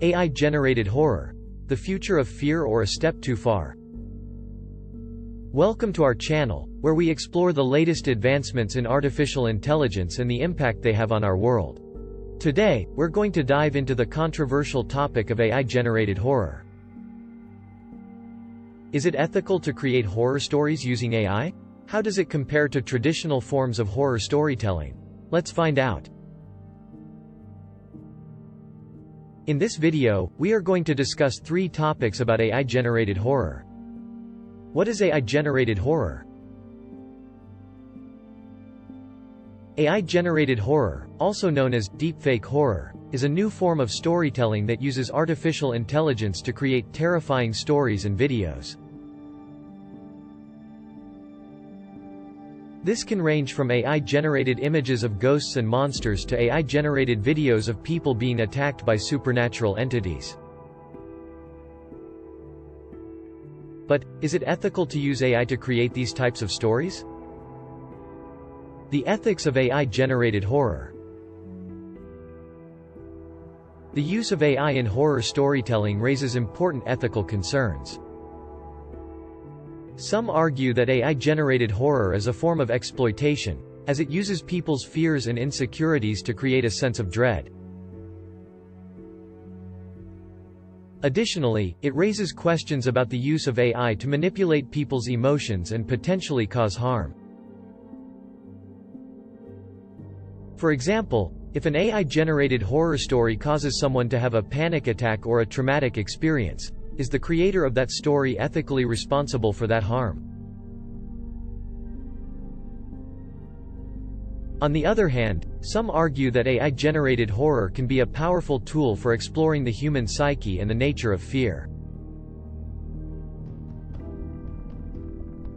AI-generated horror. The future of fear or a step too far? Welcome to our channel, where we explore the latest advancements in artificial intelligence and the impact they have on our world. Today, we're going to dive into the controversial topic of AI-generated horror. Is it ethical to create horror stories using AI? How does it compare to traditional forms of horror storytelling? Let's find out. In this video, we are going to discuss 3 topics about AI-generated horror. What is AI-generated horror? AI-generated horror, also known as deepfake horror, is a new form of storytelling that uses artificial intelligence to create terrifying stories and videos. This can range from AI-generated images of ghosts and monsters to AI-generated videos of people being attacked by supernatural entities. But, is it ethical to use AI to create these types of stories? The ethics of AI-generated horror. The use of AI in horror storytelling raises important ethical concerns. Some argue that AI-generated horror is a form of exploitation, as it uses people's fears and insecurities to create a sense of dread. Additionally, it raises questions about the use of AI to manipulate people's emotions and potentially cause harm. For example, if an AI-generated horror story causes someone to have a panic attack or a traumatic experience, is the creator of that story ethically responsible for that harm? On the other hand, some argue that AI-generated horror can be a powerful tool for exploring the human psyche and the nature of fear.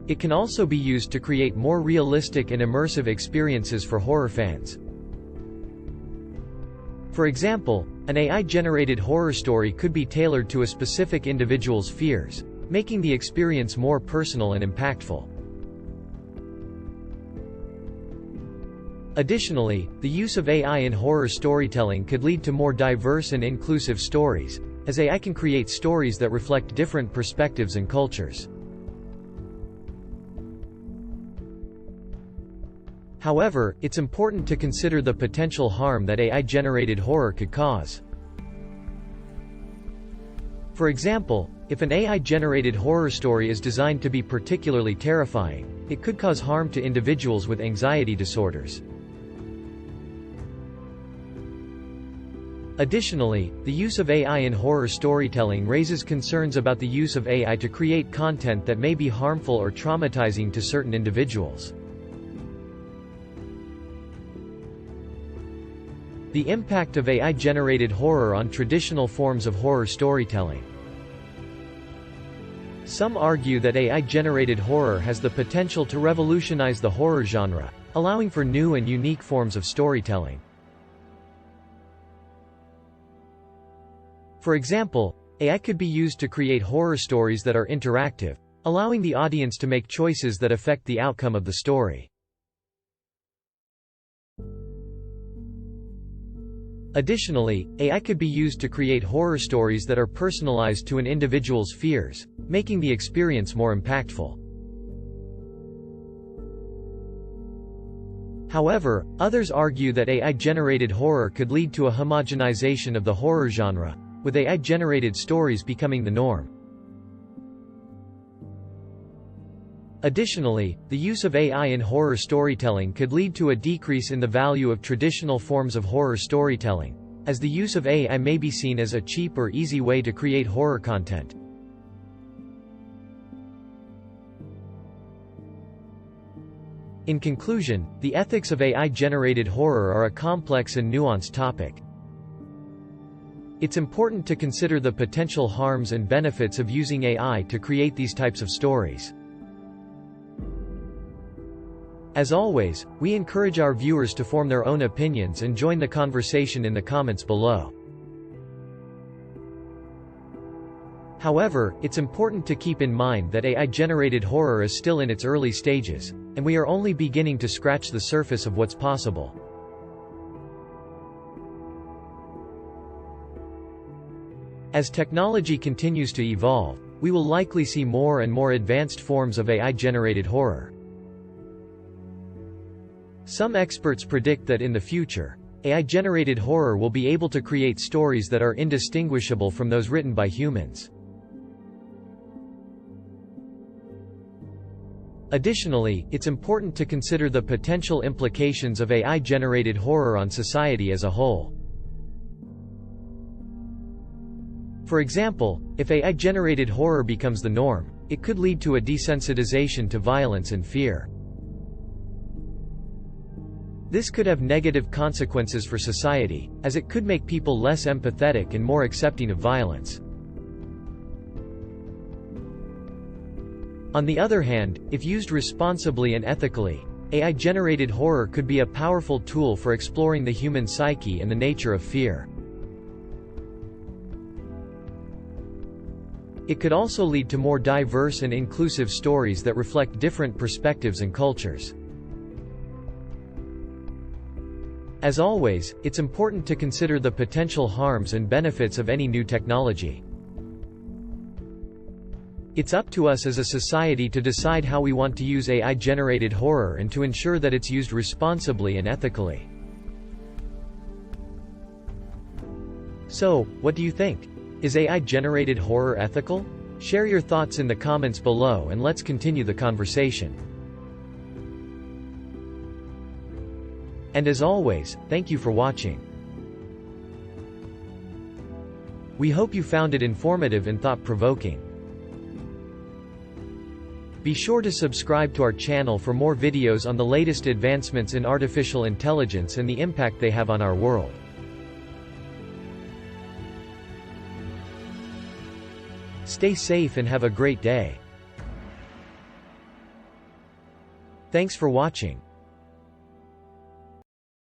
It can also be used to create more realistic and immersive experiences for horror fans. For example, an AI-generated horror story could be tailored to a specific individual's fears, making the experience more personal and impactful. Additionally, the use of AI in horror storytelling could lead to more diverse and inclusive stories, as AI can create stories that reflect different perspectives and cultures. However, it's important to consider the potential harm that AI-generated horror could cause. For example, if an AI-generated horror story is designed to be particularly terrifying, it could cause harm to individuals with anxiety disorders. Additionally, the use of AI in horror storytelling raises concerns about the use of AI to create content that may be harmful or traumatizing to certain individuals. The impact of AI-generated horror on traditional forms of horror storytelling. Some argue that AI-generated horror has the potential to revolutionize the horror genre, allowing for new and unique forms of storytelling. For example, AI could be used to create horror stories that are interactive, allowing the audience to make choices that affect the outcome of the story. Additionally, AI could be used to create horror stories that are personalized to an individual's fears, making the experience more impactful. However, others argue that AI-generated horror could lead to a homogenization of the horror genre, with AI-generated stories becoming the norm. Additionally, the use of AI in horror storytelling could lead to a decrease in the value of traditional forms of horror storytelling, as the use of AI may be seen as a cheap or easy way to create horror content. In conclusion, the ethics of AI-generated horror are a complex and nuanced topic. It's important to consider the potential harms and benefits of using AI to create these types of stories. As always, we encourage our viewers to form their own opinions and join the conversation in the comments below. However, it's important to keep in mind that AI-generated horror is still in its early stages, and we are only beginning to scratch the surface of what's possible. As technology continues to evolve, we will likely see more and more advanced forms of AI-generated horror. Some experts predict that in the future, AI-generated horror will be able to create stories that are indistinguishable from those written by humans. Additionally, it's important to consider the potential implications of AI-generated horror on society as a whole. For example, if AI-generated horror becomes the norm, it could lead to a desensitization to violence and fear. This could have negative consequences for society, as it could make people less empathetic and more accepting of violence. On the other hand, if used responsibly and ethically, AI-generated horror could be a powerful tool for exploring the human psyche and the nature of fear. It could also lead to more diverse and inclusive stories that reflect different perspectives and cultures. As always, it's important to consider the potential harms and benefits of any new technology. It's up to us as a society to decide how we want to use AI-generated horror and to ensure that it's used responsibly and ethically. So, what do you think? Is AI-generated horror ethical? Share your thoughts in the comments below and let's continue the conversation. And as always, thank you for watching. We hope you found it informative and thought-provoking. Be sure to subscribe to our channel for more videos on the latest advancements in artificial intelligence and the impact they have on our world. Stay safe and have a great day. Thanks for watching.